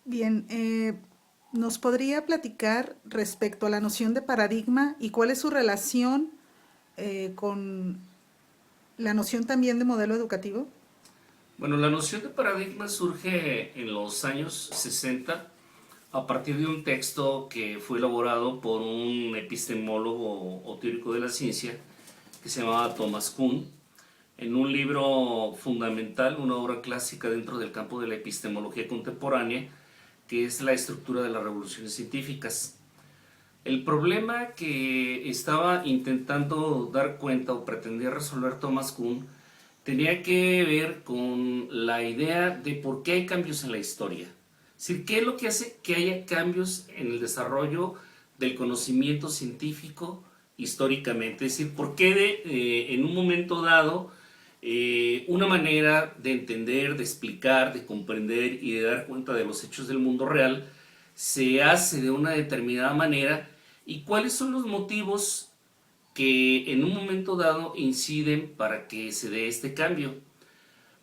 Bien, ¿nos podría platicar respecto a la noción de paradigma y cuál es su relación con la noción también de modelo educativo? Bueno, la noción de paradigma surge en los años 60 a partir de un texto que fue elaborado por un epistemólogo o teórico de la ciencia que se llamaba Thomas Kuhn, en un libro fundamental, una obra clásica dentro del campo de la epistemología contemporánea, que es la estructura de las revoluciones científicas. El problema que estaba intentando dar cuenta o pretendía resolver Thomas Kuhn tenía que ver con la idea de por qué hay cambios en la historia. Es decir, qué es lo que hace que haya cambios en el desarrollo del conocimiento científico históricamente. Es decir, por qué en un momento dado una manera de entender, de explicar, de comprender y de dar cuenta de los hechos del mundo real se hace de una determinada manera y cuáles son los motivos que en un momento dado inciden para que se dé este cambio.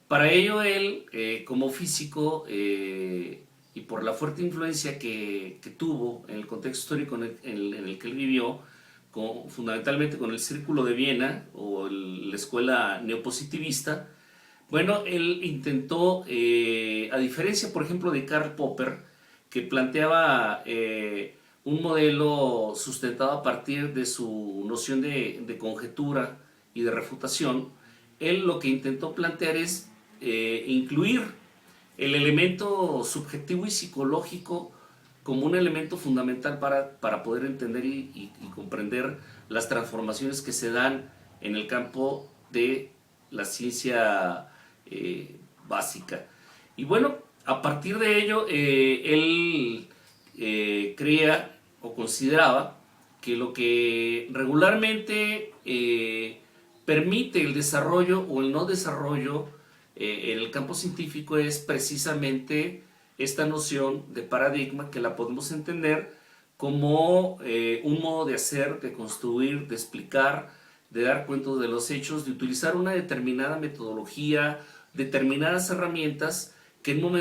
Para ello él, como físico, y por la fuerte influencia que tuvo en el contexto histórico en el que él vivió, fundamentalmente con el Círculo de Viena o la escuela neopositivista, bueno, él intentó, a diferencia, por ejemplo, de Karl Popper, que planteaba un modelo sustentado a partir de su noción de conjetura y de refutación, él lo que intentó plantear es incluir el elemento subjetivo y psicológico como un elemento fundamental para poder entender y comprender las transformaciones que se dan en el campo de la ciencia básica. Y bueno, a partir de ello, él creía o consideraba que lo que regularmente permite el desarrollo o el no desarrollo en el campo científico es precisamente esta noción de paradigma, que la podemos entender como un modo de hacer, de construir, de explicar, de dar cuenta de los hechos, de utilizar una determinada metodología, determinadas herramientas que en un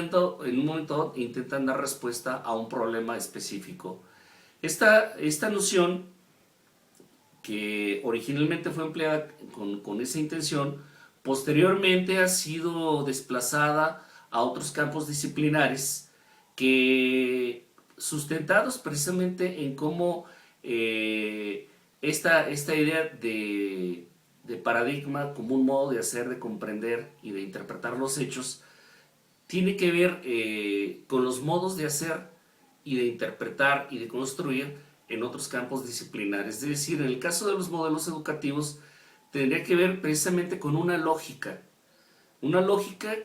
momento intentan dar respuesta a un problema específico. Esta noción, que originalmente fue empleada con esa intención, posteriormente ha sido desplazada a otros campos disciplinares que, sustentados precisamente en cómo esta idea de paradigma como un modo de hacer, de comprender y de interpretar los hechos, tiene que ver con los modos de hacer y de interpretar y de construir en otros campos disciplinares. Es decir, en el caso de los modelos educativos, tendría que ver precisamente con una lógica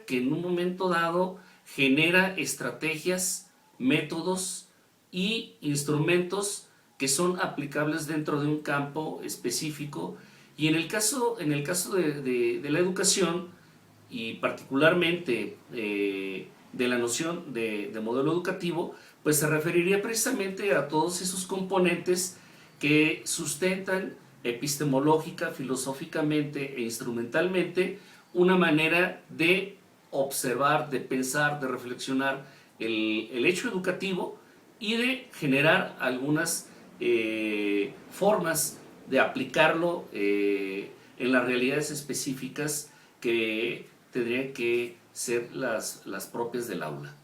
que en un momento dado genera estrategias, métodos y instrumentos que son aplicables dentro de un campo específico. Y en el caso de la educación, y particularmente de la noción de modelo educativo, pues se referiría precisamente a todos esos componentes que sustentan epistemológica, filosóficamente e instrumentalmente una manera de observar, de pensar, de reflexionar el hecho educativo y de generar algunas formas de aplicarlo en las realidades específicas que tendrían que ser las propias del aula.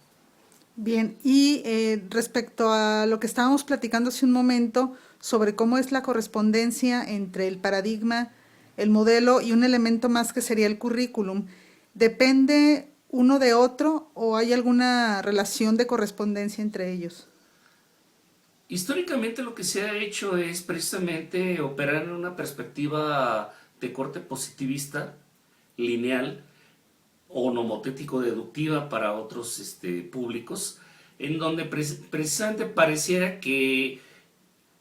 Bien, y respecto a lo que estábamos platicando hace un momento sobre cómo es la correspondencia entre el paradigma, el modelo y un elemento más que sería el currículum, ¿depende uno de otro o hay alguna relación de correspondencia entre ellos? Históricamente lo que se ha hecho es precisamente operar en una perspectiva de corte positivista, lineal o nomotético-deductiva para otros públicos, en donde precisamente pareciera que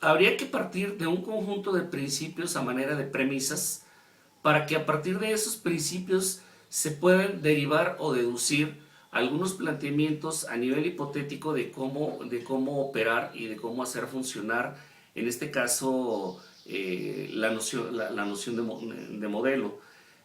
habría que partir de un conjunto de principios a manera de premisas para que a partir de esos principios se puedan derivar o deducir algunos planteamientos a nivel hipotético de cómo operar y de cómo hacer funcionar, en este caso, la noción de modelo.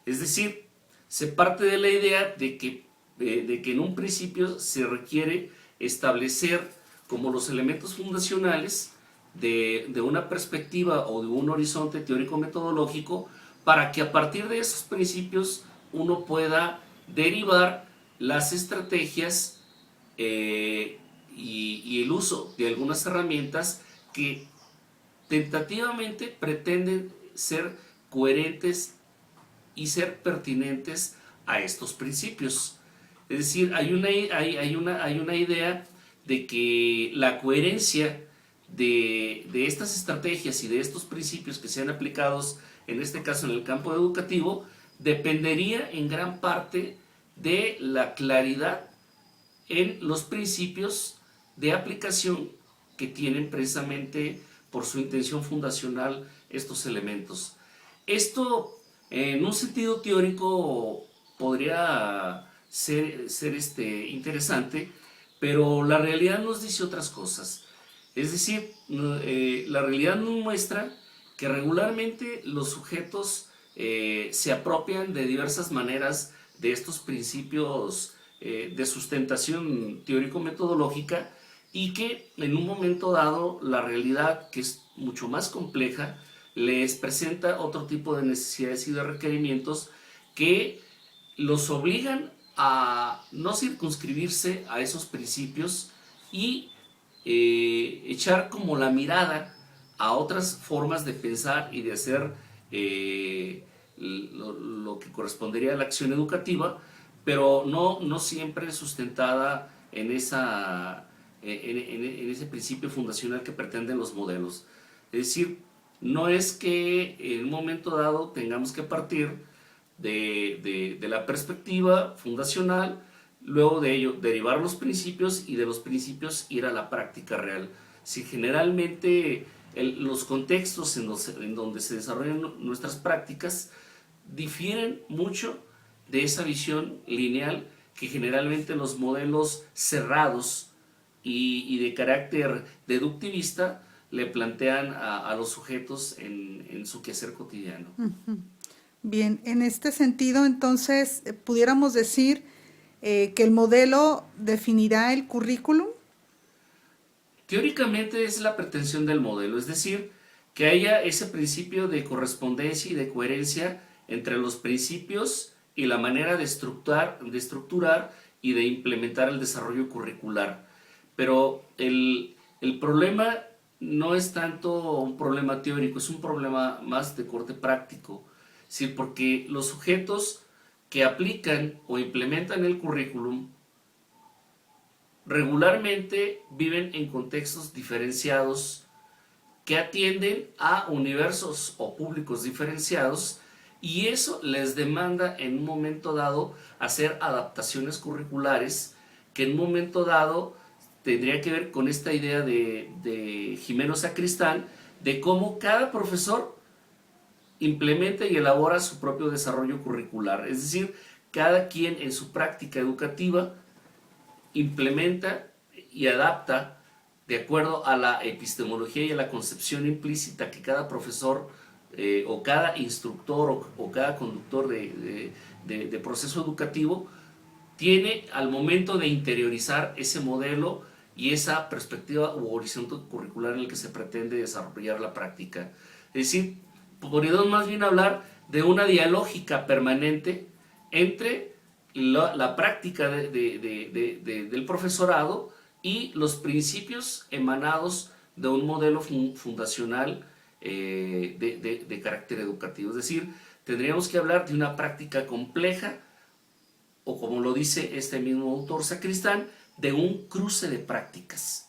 Es decir, se parte de la idea de que en un principio se requiere establecer como los elementos fundacionales de una perspectiva o de un horizonte teórico-metodológico, para que a partir de esos principios uno pueda derivar las estrategias y el uso de algunas herramientas que tentativamente pretenden ser coherentes y ser pertinentes a estos principios. Es decir, hay una idea de que la coherencia de estas estrategias y de estos principios que sean aplicados, en este caso en el campo educativo, dependería en gran parte de la claridad en los principios de aplicación que tienen precisamente por su intención fundacional estos elementos. Esto, en un sentido teórico, podría ser interesante, pero la realidad nos dice otras cosas. Es decir, la realidad nos muestra que regularmente los sujetos se apropian de diversas maneras de estos principios de sustentación teórico-metodológica, y que en un momento dado la realidad, que es mucho más compleja, les presenta otro tipo de necesidades y de requerimientos que los obligan a no circunscribirse a esos principios y echar como la mirada a otras formas de pensar y de hacer lo que correspondería a la acción educativa, pero no siempre sustentada en ese principio fundacional que pretenden los modelos. Es decir, no es que en un momento dado tengamos que partir de la perspectiva fundacional, luego de ello derivar los principios y de los principios ir a la práctica real. Si generalmente los contextos en donde se desarrollan nuestras prácticas difieren mucho de esa visión lineal que generalmente los modelos cerrados y de carácter deductivista le plantean a los sujetos en su quehacer cotidiano. Bien, en este sentido, entonces, pudiéramos decir que el modelo definirá el currículum. Teóricamente es la pretensión del modelo, es decir, que haya ese principio de correspondencia y de coherencia entre los principios y la manera de estructurar y de implementar el desarrollo curricular. Pero el problema no es tanto un problema teórico, es un problema más de corte práctico. Sí, porque los sujetos que aplican o implementan el currículum regularmente viven en contextos diferenciados que atienden a universos o públicos diferenciados, y eso les demanda en un momento dado hacer adaptaciones curriculares que en un momento dado tendría que ver con esta idea de Jimeno Sacristán, de cómo cada profesor implementa y elabora su propio desarrollo curricular. Es decir, cada quien en su práctica educativa implementa y adapta de acuerdo a la epistemología y a la concepción implícita que cada profesor o cada instructor o cada conductor de proceso educativo tiene al momento de interiorizar ese modelo y esa perspectiva u horizonte curricular en el que se pretende desarrollar la práctica. Es decir, podríamos más bien hablar de una dialógica permanente entre la práctica del profesorado y los principios emanados de un modelo fundacional de carácter educativo. Es decir, tendríamos que hablar de una práctica compleja, o como lo dice este mismo autor Sacristán, de un cruce de prácticas.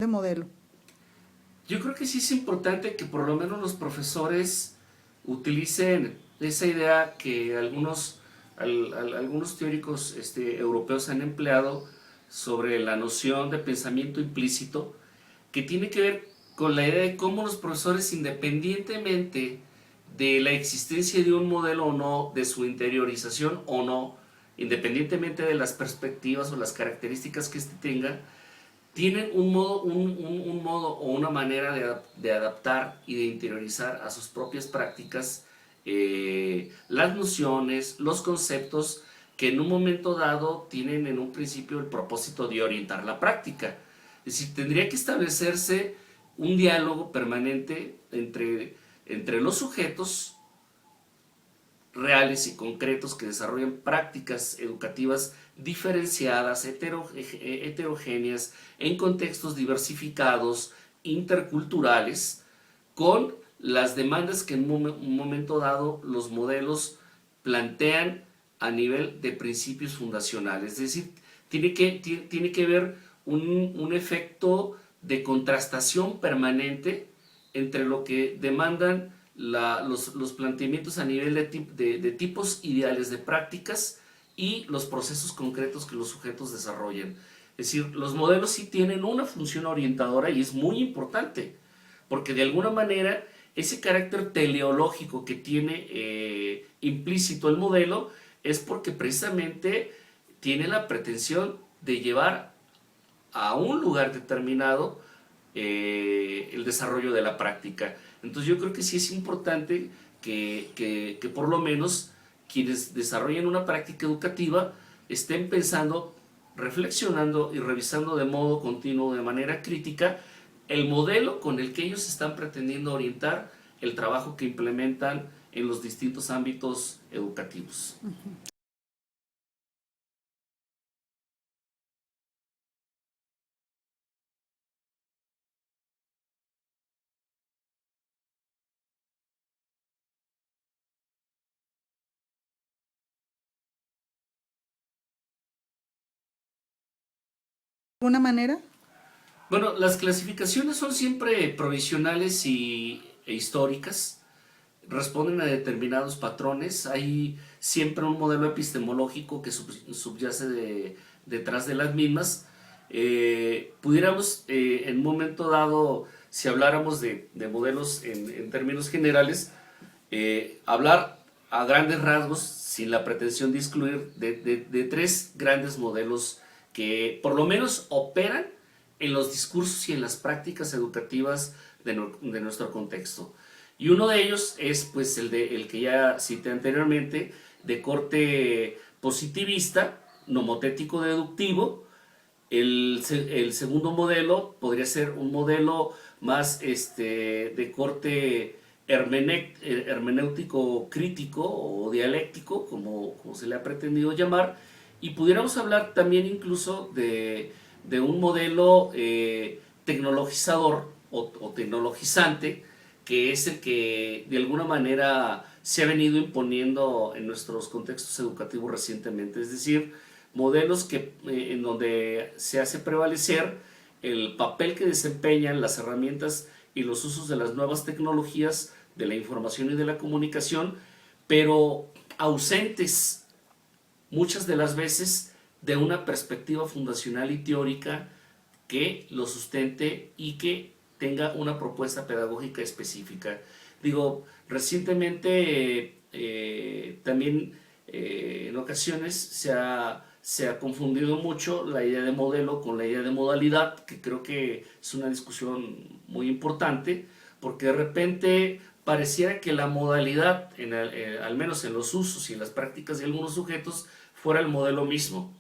De modelo. Yo creo que sí es importante que por lo menos los profesores utilicen esa idea que algunos teóricos europeos han empleado sobre la noción de pensamiento implícito, que tiene que ver con la idea de cómo los profesores, independientemente de la existencia de un modelo o no, de su interiorización o no, independientemente de las perspectivas o las características que éste tenga, tienen un modo o una manera de adaptar y de interiorizar a sus propias prácticas las nociones, los conceptos que en un momento dado tienen en un principio el propósito de orientar la práctica. Es decir, tendría que establecerse un diálogo permanente entre los sujetos reales y concretos que desarrollan prácticas educativas diferenciadas, heterogéneas, en contextos diversificados, interculturales, con las demandas que en un momento dado los modelos plantean a nivel de principios fundacionales. Es decir, tiene que haber un efecto de contrastación permanente entre lo que demandan los planteamientos a nivel de tipos ideales de prácticas y los procesos concretos que los sujetos desarrollan. Es decir, los modelos sí tienen una función orientadora y es muy importante, porque de alguna manera ese carácter teleológico que tiene implícito el modelo es porque precisamente tiene la pretensión de llevar a un lugar determinado el desarrollo de la práctica. Entonces yo creo que sí es importante que por lo menos quienes desarrollen una práctica educativa estén pensando, reflexionando y revisando de modo continuo, de manera crítica, el modelo con el que ellos están pretendiendo orientar el trabajo que implementan en los distintos ámbitos educativos. ¿De alguna manera? Bueno, las clasificaciones son siempre provisionales e históricas, responden a determinados patrones. Hay siempre un modelo epistemológico que subyace detrás de las mismas. Pudiéramos en un momento dado, si habláramos de modelos en términos generales, hablar a grandes rasgos, sin la pretensión de excluir, de tres grandes modelos que por lo menos operan en los discursos y en las prácticas educativas de nuestro contexto. Y uno de ellos es pues el que ya cité anteriormente, de corte positivista, nomotético deductivo. El segundo modelo podría ser un modelo más de corte hermenéutico crítico o dialéctico, como se le ha pretendido llamar, y pudiéramos hablar también incluso de un modelo tecnologizador o tecnologizante, que es el que de alguna manera se ha venido imponiendo en nuestros contextos educativos recientemente. Es decir, modelos en donde se hace prevalecer el papel que desempeñan las herramientas y los usos de las nuevas tecnologías de la información y de la comunicación, pero ausentes muchas de las veces de una perspectiva fundacional y teórica que lo sustente y que tenga una propuesta pedagógica específica. Digo, recientemente también en ocasiones se ha confundido mucho la idea de modelo con la idea de modalidad, que creo que es una discusión muy importante, porque de repente pareciera que la modalidad, al menos en los usos y en las prácticas de algunos sujetos, fuera el modelo mismo.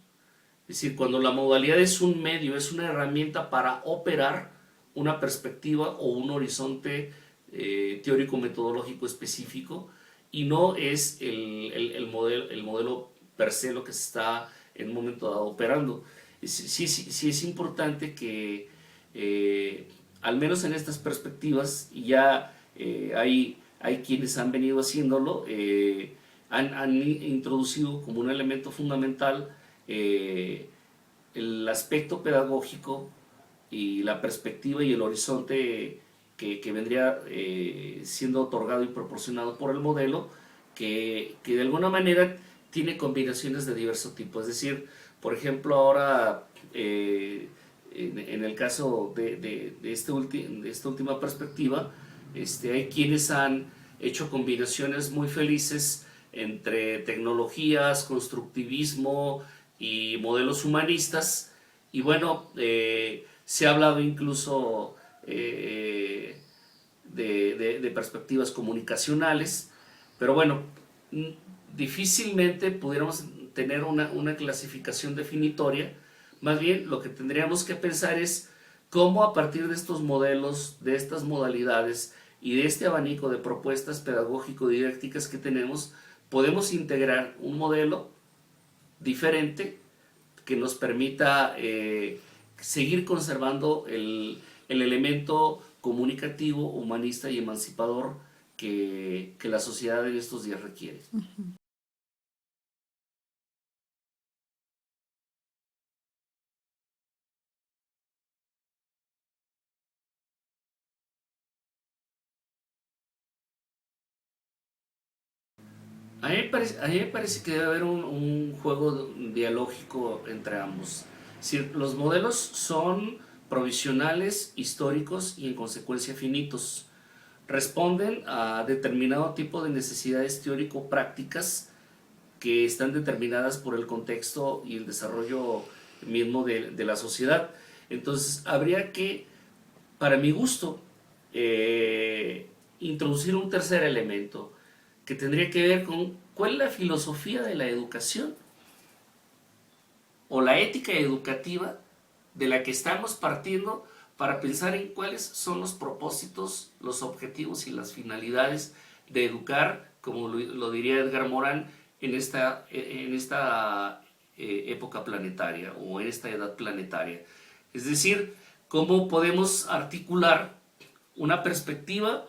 Es decir, cuando la modalidad es un medio, es una herramienta para operar una perspectiva o un horizonte teórico-metodológico específico, y no es el modelo per se lo que se está en un momento dado operando. Sí es importante que al menos en estas perspectivas, y ya hay quienes han venido haciéndolo, han introducido como un elemento fundamental el aspecto pedagógico y la perspectiva y el horizonte que vendría siendo otorgado y proporcionado por el modelo, que de alguna manera tiene combinaciones de diverso tipo. Es decir, por ejemplo, ahora en el caso de esta última perspectiva, hay quienes han hecho combinaciones muy felices entre tecnologías, constructivismo y modelos humanistas. Y bueno, se ha hablado incluso de perspectivas comunicacionales, pero bueno, difícilmente pudiéramos tener una clasificación definitoria. Más bien lo que tendríamos que pensar es cómo a partir de estos modelos, de estas modalidades y de este abanico de propuestas pedagógico-didácticas que tenemos, podemos integrar un modelo diferente que nos permita seguir conservando el elemento comunicativo, humanista y emancipador que la sociedad en estos días requiere. A mí me parece que debe haber un juego dialógico entre ambos. Es decir, los modelos son provisionales, históricos y en consecuencia finitos. Responden a determinado tipo de necesidades teórico-prácticas que están determinadas por el contexto y el desarrollo mismo de la sociedad. Entonces, habría que, para mi gusto, introducir un tercer elemento que tendría que ver con cuál es la filosofía de la educación o la ética educativa de la que estamos partiendo para pensar en cuáles son los propósitos, los objetivos y las finalidades de educar, como lo diría Edgar Morin, en esta época planetaria o en esta edad planetaria. Es decir, cómo podemos articular una perspectiva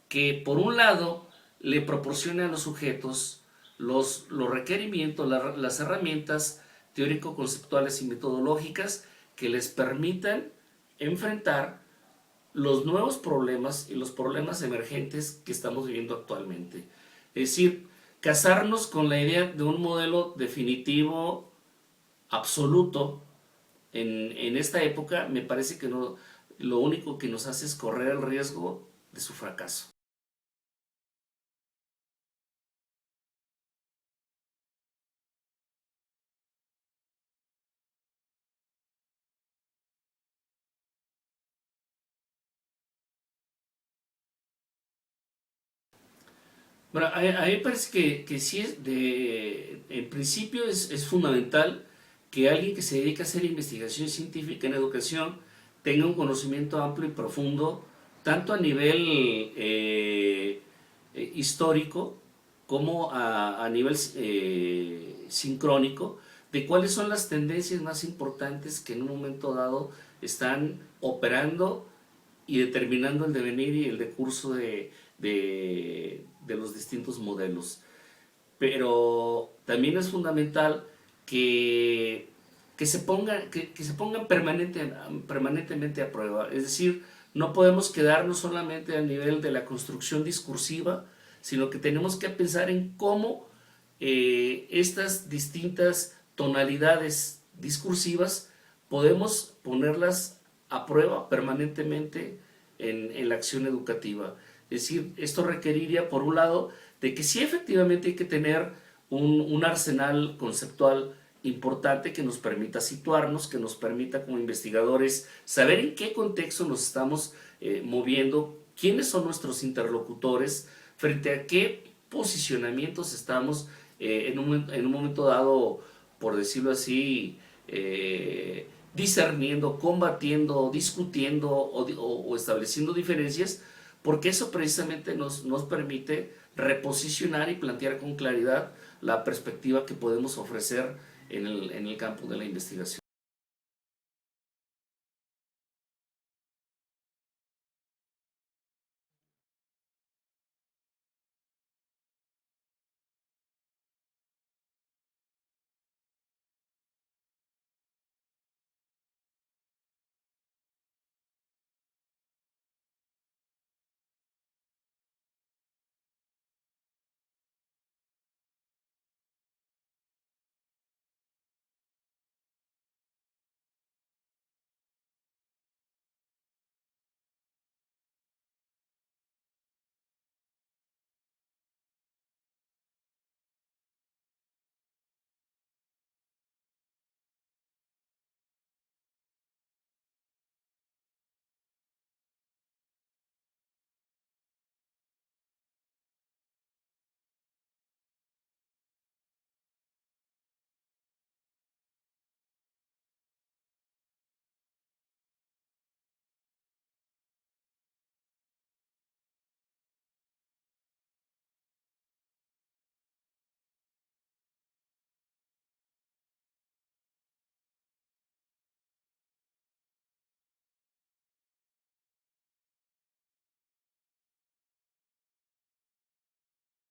que, por un lado, le proporcione a los sujetos los requerimientos, las herramientas teórico-conceptuales y metodológicas que les permitan enfrentar los nuevos problemas y los problemas emergentes que estamos viviendo actualmente. Es decir, casarnos con la idea de un modelo definitivo, absoluto, en esta época, me parece que no, lo único que nos hace es correr el riesgo de su fracaso. Bueno, a mí me parece que sí, en principio es fundamental que alguien que se dedique a hacer investigación científica en educación tenga un conocimiento amplio y profundo, tanto a nivel histórico como a nivel sincrónico, de cuáles son las tendencias más importantes que en un momento dado están operando y determinando el devenir y el decurso de los distintos modelos. Pero también es fundamental que se pongan permanentemente a prueba. Es decir, no podemos quedarnos solamente al nivel de la construcción discursiva, sino que tenemos que pensar en cómo estas distintas tonalidades discursivas podemos ponerlas a prueba permanentemente en la acción educativa. Es decir, esto requeriría, por un lado, de que sí efectivamente hay que tener un arsenal conceptual importante que nos permita situarnos, que nos permita como investigadores saber en qué contexto nos estamos moviendo, quiénes son nuestros interlocutores, frente a qué posicionamientos estamos en un momento dado, por decirlo así, discerniendo, combatiendo, discutiendo o estableciendo diferencias, porque eso precisamente nos permite reposicionar y plantear con claridad la perspectiva que podemos ofrecer en el campo de la investigación.